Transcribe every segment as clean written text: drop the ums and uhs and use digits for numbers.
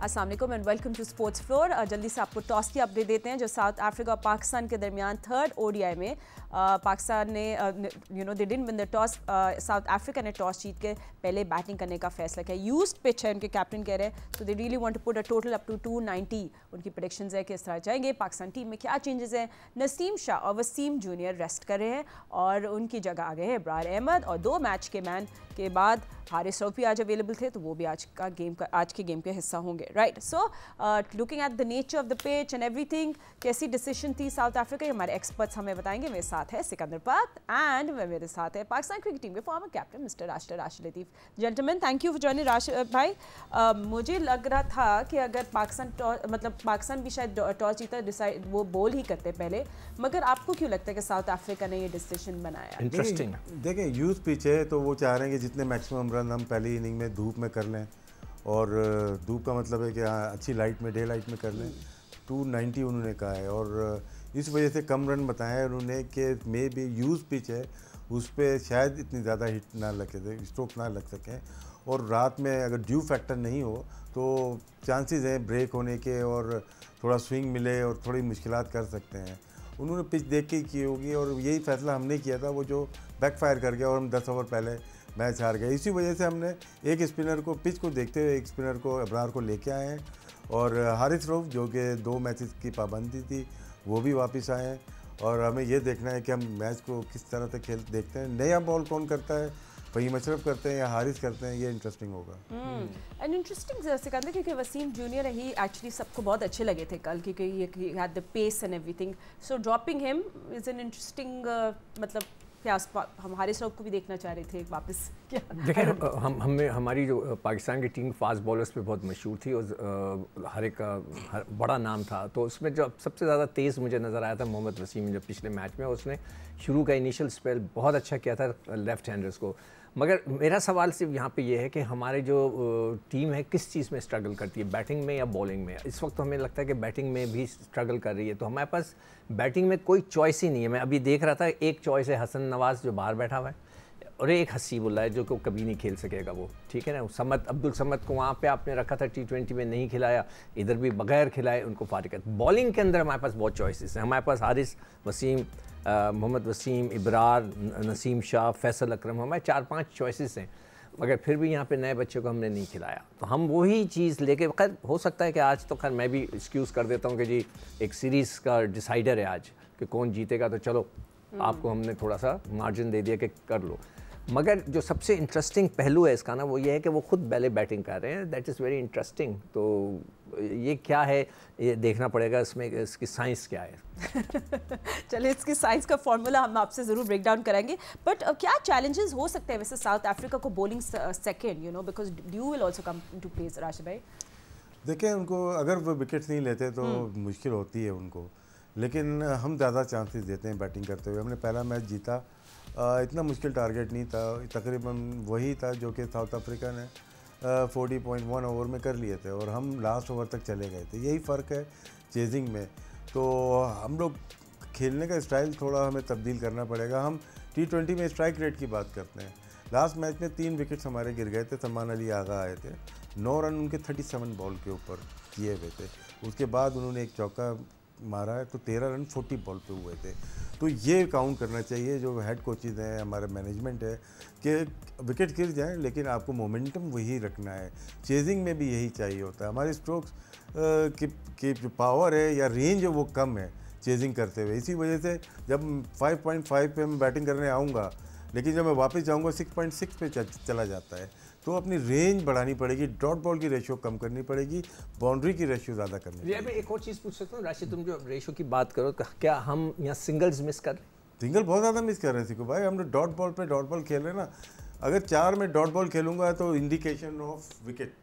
अस्सलाम वालेकुम and welcome to sports floor. जल्दी से आपको टॉस की अपडेट देते हैं जो साउथ अफ्रीका और पाकिस्तान के दरमियान थर्ड ओडीआई में पाकिस्तान ने they didn't win the toss. South Africa ने टॉस जीत के पहले बैटिंग करने का फैसला किया। यूज्ड पिच है, उनके कैप्टन कह रहे हैं, so they really want to put a total up to 290। उनकी प्रेडिक्शंस है कि इस तरह जाएंगे। पाकिस्तान टीम में क्या चेंजेस हैं? नसीम शाह और वसीम जूनियर रेस्ट कर रहे हैं और उनकी जगह आ गए हैं इब्रार अहमद, और 2 मैच के मैन के बाद हारिस रऊफ भी आज अवेलेबल थे, तो वो भी आज के गेम के हिस्सा होंगे। Right, so looking at the nature of the pitch and everything, कैसी डिसीजन थी साउथ अफ्रीका, हमारे एक्सपर्ट्स हमें बताएंगे। मेरे साथ है सिकंदर पाक एंड मेरे साथ है पाकिस्तान क्रिकेट टीम के former captain mister Rashid Latif. Gentleman, thank you for joining. Rashid भाई, मुझे लग रहा था कि अगर पाकिस्तान भी शायद टॉस जीता डिसाइड वो बॉल ही करते पहले, मगर आपको क्यों लगता है कि साउथ अफ्रीका ने ये डिसीजन बनाया? इंटरेस्टिंग। देखिए, यूथ पिच है तो वो चाह रहे हैं कि जितने मैक्सिमम रन हम पहली इनिंग में धूप में कर लें, और धूप का मतलब है कि अच्छी लाइट में, डे लाइट में कर लें। 290 उन्होंने कहा है, और इस वजह से कम रन बताया उन्होंने कि मे भी यूज पिच है, उस पर शायद इतनी ज़्यादा हिट ना लगे, स्ट्रोक ना लग सकें, और रात में अगर ड्यू फैक्टर नहीं हो तो चांसेस हैं ब्रेक होने के, और थोड़ा स्विंग मिले और थोड़ी मुश्किलात कर सकते हैं। उन्होंने पिच देख के ही की होगी, और यही फैसला हमने किया था, वो जो बैकफायर कर गया और हम 10 ओवर पहले मैच हार गए। इसी वजह से हमने एक स्पिनर को, पिच को देखते हुए एक स्पिनर को, अबरार को लेके आए हैं, और हारिस रऊफ जो कि 2 मैचेस की पाबंदी थी वो भी वापस आए हैं, और हमें ये देखना है कि हम मैच को किस तरह से खेल देखते हैं। नया बॉल कौन करता है, फहीम अशरफ करते हैं या हारिस करते हैं, ये इंटरेस्टिंग होगा। एंड इंटरेस्टिंग सिकंदर, क्योंकि वसीम जूनियर ही एक्चुअली सबको बहुत अच्छे लगे थे कल, क्योंकि he had the pace and everything, so dropping him is an interesting, मतलब क्या हम हारिस रऊफ को भी देखना चाह रहे थे वापस क्या? देखिए, हमारी जो पाकिस्तान की टीम फास्ट बॉलर्स पे बहुत मशहूर थी, और हर एक का बड़ा नाम था, तो उसमें जो सबसे ज़्यादा तेज़ मुझे नज़र आया था मोहम्मद वसीम। जो पिछले मैच में उसने शुरू का इनिशियल स्पेल बहुत अच्छा किया था लेफ़्ट हैंडर्स को। मगर मेरा सवाल सिर्फ यहाँ पे ये है कि हमारे जो टीम है किस चीज़ में स्ट्रगल करती है, बैटिंग में या बॉलिंग में? इस वक्त हमें लगता है कि बैटिंग में भी स्ट्रगल कर रही है, तो हमारे पास बैटिंग में कोई चॉइस ही नहीं है। मैं अभी देख रहा था, एक चॉइस है हसन नवाज़ जो बाहर बैठा हुआ है, और एक हसीबुल्ला है जो को कभी नहीं खेल सकेगा वो, ठीक है ना। अब्दुल समद को वहाँ पे आपने रखा था, T20 में नहीं खिलाया, इधर भी बगैर खिलाए उनको फारिग कर। बॉलिंग के अंदर हमारे पास बहुत चॉइसेस हैं। हमारे पास हारिस, वसीम, मोहम्मद वसीम, इब्रार, नसीम शाह, फैसल अकरम, हमारे 4-5 चॉइसेस हैं, मगर फिर भी यहाँ पे नए बच्चे को हमने नहीं खिलाया। तो हम वही चीज़ लेके, खैर हो सकता है कि आज तो खैर मैं भी एक्सक्यूज़ कर देता हूँ कि जी एक सीरीज़ का डिसाइडर है आज कि कौन जीतेगा, तो चलो आपको हमने थोड़ा सा मार्जिन दे दिया कि कर लो। मगर जो सबसे इंटरेस्टिंग पहलू है इसका ना, वो ये है कि वो खुद पहले बैटिंग कर रहे हैं। That is very interesting. तो ये क्या है, ये देखना पड़ेगा, इसमें इसकी साइंस क्या है। चलिए, इसकी साइंस का फॉर्मूला हम आपसे ज़रूर ब्रेक डाउन करेंगे। बट क्या चैलेंजेस हो सकते हैं वैसे साउथ अफ्रीका को bowling second, because dew will also come to place? Rashid भाई, देखिए, उनको अगर वो विकेट्स नहीं लेते तो मुश्किल होती है उनको, लेकिन हम ज़्यादा चांसेस देते हैं बैटिंग करते हुए। हमने पहला मैच जीता, इतना मुश्किल टारगेट नहीं था, तकरीबन वही था जो कि साउथ अफ्रीका ने 40.1 ओवर में कर लिए थे, और हम लास्ट ओवर तक चले गए थे। यही फ़र्क है चेजिंग में। तो हम लोग खेलने का स्टाइल थोड़ा हमें तब्दील करना पड़ेगा। हम T20 में स्ट्राइक रेट की बात करते हैं। लास्ट मैच में 3 विकेट्स हमारे गिर गए थे, सलमान अली आगा आए थे, 9 रन उनके 37 बॉल के ऊपर किए हुए थे। उसके बाद उन्होंने एक चौका मारा है, तो 13 रन 40 बॉल पे हुए थे। तो ये काउंट करना चाहिए जो हेड कोचेज़ हैं, हमारा मैनेजमेंट है, कि विकेट गिर जाएं लेकिन आपको मोमेंटम वही रखना है। चेजिंग में भी यही चाहिए होता है। हमारे स्ट्रोक्स की जो पावर है या रेंज है वो कम है चेजिंग करते हुए। इसी वजह से जब 5.5 पे मैं बैटिंग करने आऊँगा, लेकिन जब मैं वापस जाऊँगा 6.6 पे चला जाता है। तो अपनी रेंज बढ़ानी पड़ेगी, डॉट बॉल की रेशियो कम करनी पड़ेगी, बाउंड्री की रेशियो ज़्यादा करनी पड़ेगी। मैं एक और चीज़ पूछ सकता हूँ राशिद, तुम जो रेशियो की बात करो, क्या हम यहाँ सिंगल्स मिस कर रहे हैं? सिंगल बहुत ज़्यादा मिस कर रहे हैं सिको भाई। हम डॉट बॉल पे डॉट बॉल खेल रहे हैं ना। अगर 4 में डॉट बॉल खेलूँगा तो इंडिकेशन ऑफ विकेट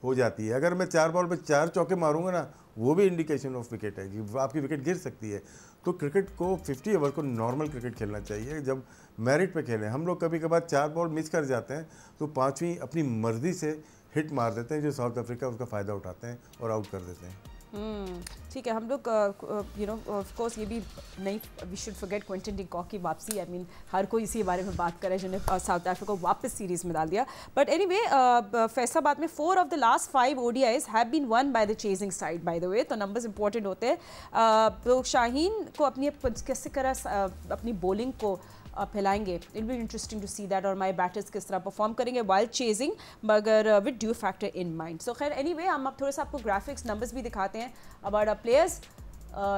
हो जाती है। अगर मैं 4 बॉल पे 4 चौके मारूंगा ना, वो भी इंडिकेशन ऑफ विकेट है कि आपकी विकेट गिर सकती है। तो क्रिकेट को 50 ओवर को नॉर्मल क्रिकेट खेलना चाहिए, जब मेरिट पे खेलें। हम लोग कभी कभार 4 बॉल मिस कर जाते हैं, तो 5वीं अपनी मर्जी से हिट मार देते हैं, जो साउथ अफ्रीका उसका फ़ायदा उठाते हैं और आउट कर देते हैं। ठीक है, हम लोग यू नो ऑफ कोर्स ये भी नहीं, we should forget Quinton de Kock की वापसी। आई मीन हर कोई इसी बारे में बात करे जिन्हें साउथ अफ्रीका को वापस सीरीज़ में डाल दिया। बट एनीवे फैसलाबाद में 4 of the last 5 ODIs have been won by the chasing side by the way, तो नंबर्स इंपॉर्टेंट होते हैं। तो शाहीन को अपनी किस तरह अपनी बॉलिंग को फैलाएंगे, it be interesting to see that, और माई बैटर्स किस तरह परफॉर्म करेंगे वाइल चेजिंग, मगर with dew factor in mind. So खैर एनीवे हम अब थोड़ा सा आपको ग्राफिक्स नंबर्स भी दिखाते हैं अबाउट अ प्लेयर्स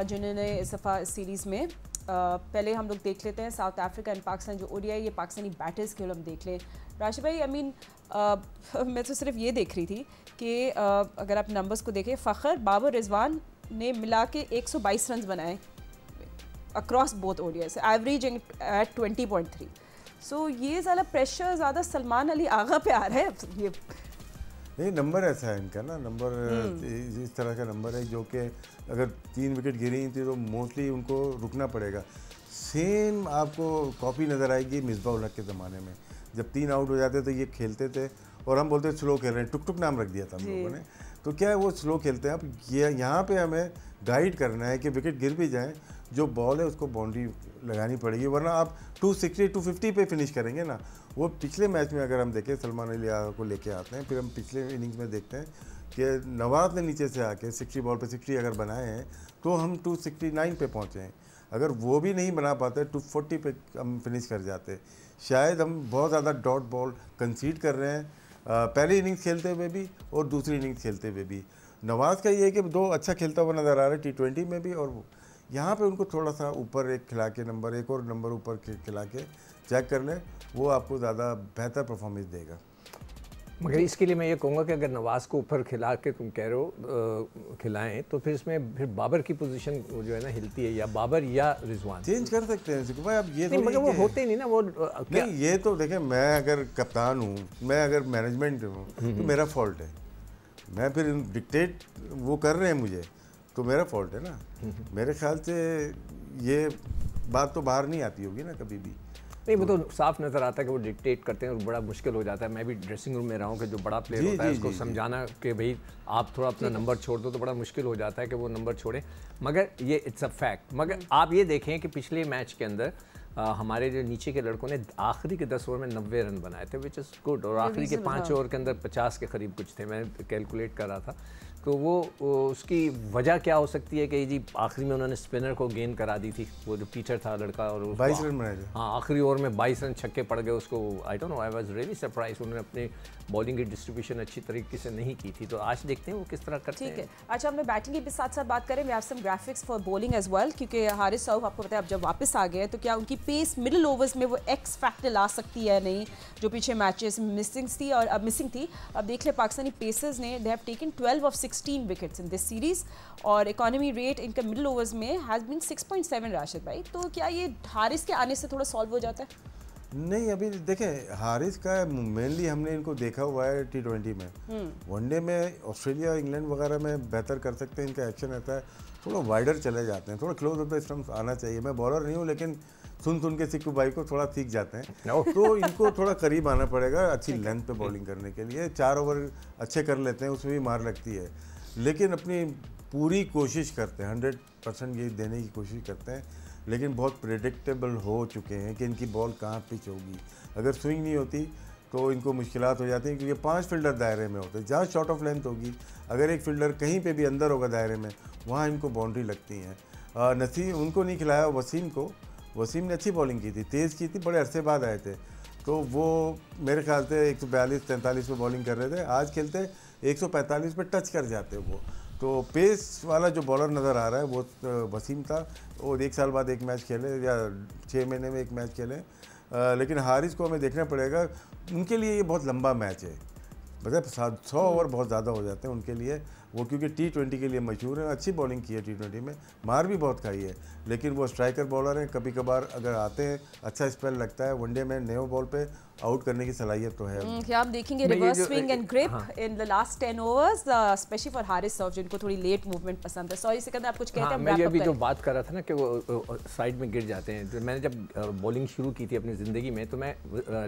जिन्होंने इस दफ़ा इस सीरीज़ में पहले हम लोग देख लेते हैं साउथ अफ्रीका एंड पाकिस्तान जो ODI, ये पाकिस्तानी बैटर्स के हम देख लें। राशिद भाई, आई मीन मैं तो सिर्फ ये देख रही थी कि अगर आप नंबर्स को देखें, फ़खर, बाबर, रिजवान ने मिला के 122 रन बनाए across both ODIs, averaging at 20.3. So ये ज़्यादा प्रेशर ज़्यादा सलमान अली आगा पे आ रहा है। ये नहीं, नंबर ऐसा है इनका ना, नंबर इस तरह का नंबर है जो कि अगर 3 विकेट गिरी थी तो मोस्टली उनको रुकना पड़ेगा। सेम आपको कॉपी नज़र आएगी मिसबाह उल हक के ज़माने में, जब 3 आउट हो जाते तो ये खेलते थे और हम बोलते स्लो खेल रहे हैं, टुक टुक नाम रख दिया था हम लोगों ने। तो क्या है, वो स्लो खेलते हैं। अब ये यहाँ पे हमें गाइड करना है कि विकेट गिर भी जाएँ, जो बॉल है उसको बाउंड्री लगानी पड़ेगी, वरना आप 260 250 पे फिनिश करेंगे ना। वो पिछले मैच में अगर हम देखें, सलमान अली आगा को लेके आते हैं, फिर हम पिछले इनिंग्स में देखते हैं कि नवाज़ ने नीचे से आके 60 बॉल पे 60 अगर बनाए हैं तो हम 269 पे पहुँचे हैं। अगर वो भी नहीं बना पाते 240 पे हम फिनिश कर जाते। शायद हम बहुत ज़्यादा डॉट बॉल कंसीड कर रहे हैं पहली इनिंग्स खेलते हुए भी और दूसरी इनिंग्स खेलते हुए भी। नवाज़ का ये है कि 2 अच्छा खेलता हुआ नज़र आ रहा है T20 में भी, और यहाँ पे उनको थोड़ा सा ऊपर एक खिला के नंबर, एक और नंबर ऊपर खिला के चेक कर लें, वो आपको ज़्यादा बेहतर परफॉर्मेंस देगा। मगर इसके लिए मैं ये कहूँगा कि अगर नवाज़ को ऊपर खिला के तुम कह रहे हो खिलाएं, तो फिर इसमें फिर बाबर की पोजीशन जो है ना हिलती है, या बाबर या रिजवान चेंज कर सकते हैं भाई। अब ये नहीं, मगर वो होते नहीं ना वो नहीं, ये तो देखें, मैं अगर कप्तान हूँ, मैं अगर मैनेजमेंट हूँ तो मेरा फॉल्ट है। मैं फिर डिक्टेट वो कर रहे हैं मुझे, तो मेरा फॉल्ट है ना। मेरे ख्याल से ये बात तो बाहर नहीं आती होगी ना कभी भी। नहीं, वो तो साफ नज़र आता है कि वो डिक्टेट करते हैं और बड़ा मुश्किल हो जाता है। मैं भी ड्रेसिंग रूम में रहा हूँ कि जो बड़ा प्लेयर होता है उसको समझाना कि भाई आप थोड़ा अपना नंबर छोड़ दो, तो बड़ा मुश्किल हो जाता है कि वो नंबर छोड़े। मगर ये इट्स अ फैक्ट। मगर आप ये देखें कि पिछले मैच के अंदर हमारे जो नीचे के लड़कों ने आखिरी के 10 ओवर में 90 रन बनाए थे, विच इज़ गुड, और आखिरी के 5 ओवर के अंदर 50 के करीब कुछ थे, मैं कैलकुलेट कर रहा था। तो वो उसकी वजह क्या हो सकती है कि जी आखिरी में उन्होंने स्पिनर को गेन करा दी थी, वो जो पीछर था लड़का, और 22 रन बनाए थे। हाँ, आखिरी ओवर में 22 रन छक्के पड़ गए उसको। I don't know, I was really surprise. उन्होंने अपनी बॉलिंग की डिस्ट्रीब्यूशन अच्छी तरीके से नहीं की थी, तो आज देखते हैं वो किस तरह करते हैं। ठीक है, अच्छा हमने बैटिंग की भी साथ साथ बात करें, we have some graphics for bowling as well, क्योंकि हारिस साहब आपको पता है अब जब वापस आ गए तो क्या उनकी पेस मिडिल ओवर्स में वो एक्स फैक्टर ला सकती है नहीं, जो पीछे मैचेस मिसिंग थी और अब मिसिंग थी। अब देख ले पाकिस्तानी पेसर्स ने they have taken 12 of 16 wickets in this series, और इकोनॉमी रेट इनका मिडिल ओवर्स में हैज़ बीन 6.7। राशिद भाई, तो क्या ये हारिस के आने से थोड़ा सॉल्व हो जाता है? नहीं, अभी देखें, हारिस का मेनली हमने इनको देखा हुआ है T20 में। वनडे में ऑस्ट्रेलिया इंग्लैंड वगैरह में बेहतर कर सकते हैं, इनका एक्शन रहता है, थोड़ा वाइडर चले जाते हैं, थोड़ा क्लोज ऑफ द स्टंप्स आना चाहिए। मैं बॉलर नहीं हूँ, लेकिन सुन के सिक्कू भाई को थोड़ा सीख जाते हैं, तो इनको थोड़ा करीब आना पड़ेगा अच्छी लेंथ पे बॉलिंग करने के लिए। 4 ओवर अच्छे कर लेते हैं, उसमें भी मार लगती है, लेकिन अपनी पूरी कोशिश करते हैं, 100% ये देने की कोशिश करते हैं, लेकिन बहुत प्रेडिक्टेबल हो चुके हैं कि इनकी बॉल कहाँ पिच होगी। अगर स्विंग नहीं होती तो इनको मुश्किलात हो जाती हैं, क्योंकि 5 फील्डर दायरे में होते हैं, जहाँ शॉर्ट ऑफ लेंथ होगी, अगर एक फील्डर कहीं पे भी अंदर होगा दायरे में, वहाँ इनको बाउंड्री लगती हैं। नसीम उनको नहीं खिलाया वसीम को, वसीम ने अच्छी बॉलिंग की थी, तेज़ की थी, बड़े अरसे बाद आए थे, तो वो मेरे ख्याल से 142-43 पे बॉलिंग कर रहे थे। आज खेलते 145 पे टच कर जाते वो। तो पेस वाला जो बॉलर नज़र आ रहा है वो वसीम था, और 1 साल बाद एक मैच खेले या 6 महीने में एक मैच खेले। लेकिन हारिस को हमें देखना पड़ेगा, उनके लिए ये बहुत लंबा मैच है, मतलब 100 ओवर बहुत ज़्यादा हो जाते हैं उनके लिए, वो क्योंकि T20 के लिए मशहूर है। अच्छी बॉलिंग की है T20 में, मार भी बहुत खाई है, लेकिन वो स्ट्राइकर बॉलर हैं। कभी कभार अगर आते हैं अच्छा स्पेल लगता है, वनडे में नए बॉल पे आउट करने की सलाहियत तो है। क्या आप देखेंगे reverse swing and grip in the last 10 overs, specially for Haris साहब जिनको थोड़ी लेट मूवमेंट पसंद है। सॉरी सिकंदर, आप कुछ कहते हैं? मैं ये भी जो बात कर रहा था ना कि वो साइड में गिर जाते हैं, तो मैंने जब बॉलिंग शुरू की थी अपनी ज़िंदगी में, तो मैं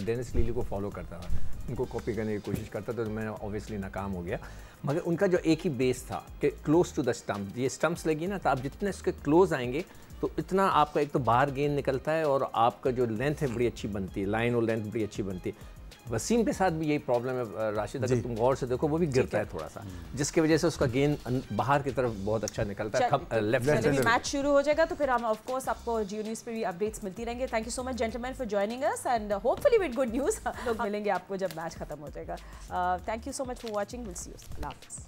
डेनिस लीली को फॉलो करता था, उनको कॉपी करने की कोशिश करता था। तो मैं ऑब्वियसली नाकाम हो गया। मगर उनका जो एक ही बेस था कि क्लोज टू द स्टम्प, ये स्टम्प्स लगी ना, तो आप जितने इसके क्लोज आएंगे तो इतना आपका एक तो बाहर गेंद निकलता है और आपका जो लेंथ है बड़ी अच्छी बनती है, लाइन और लेंथ बड़ी अच्छी बनती है। वसीम के साथ भी यही प्रॉब्लम है राशिद, अगर तुम गौर से देखो वो भी गिरता है थोड़ा सा, जिसकी वजह से उसका गेंद बाहर की तरफ बहुत अच्छा निकलता है लेफ्ट। मैच शुरू हो जाएगा तो फिर हम ऑफ कोर्स आपको जियो न्यूज़ पे भी अपडेट्स मिलती रहेंगे। Thank you so much gentleman for joining us and hopefully with good news लोग मिलेंगे आपको जब मैच खत्म हो जाएगा। Thank you so much for watching, will see you, अल्लाह हाफिज़।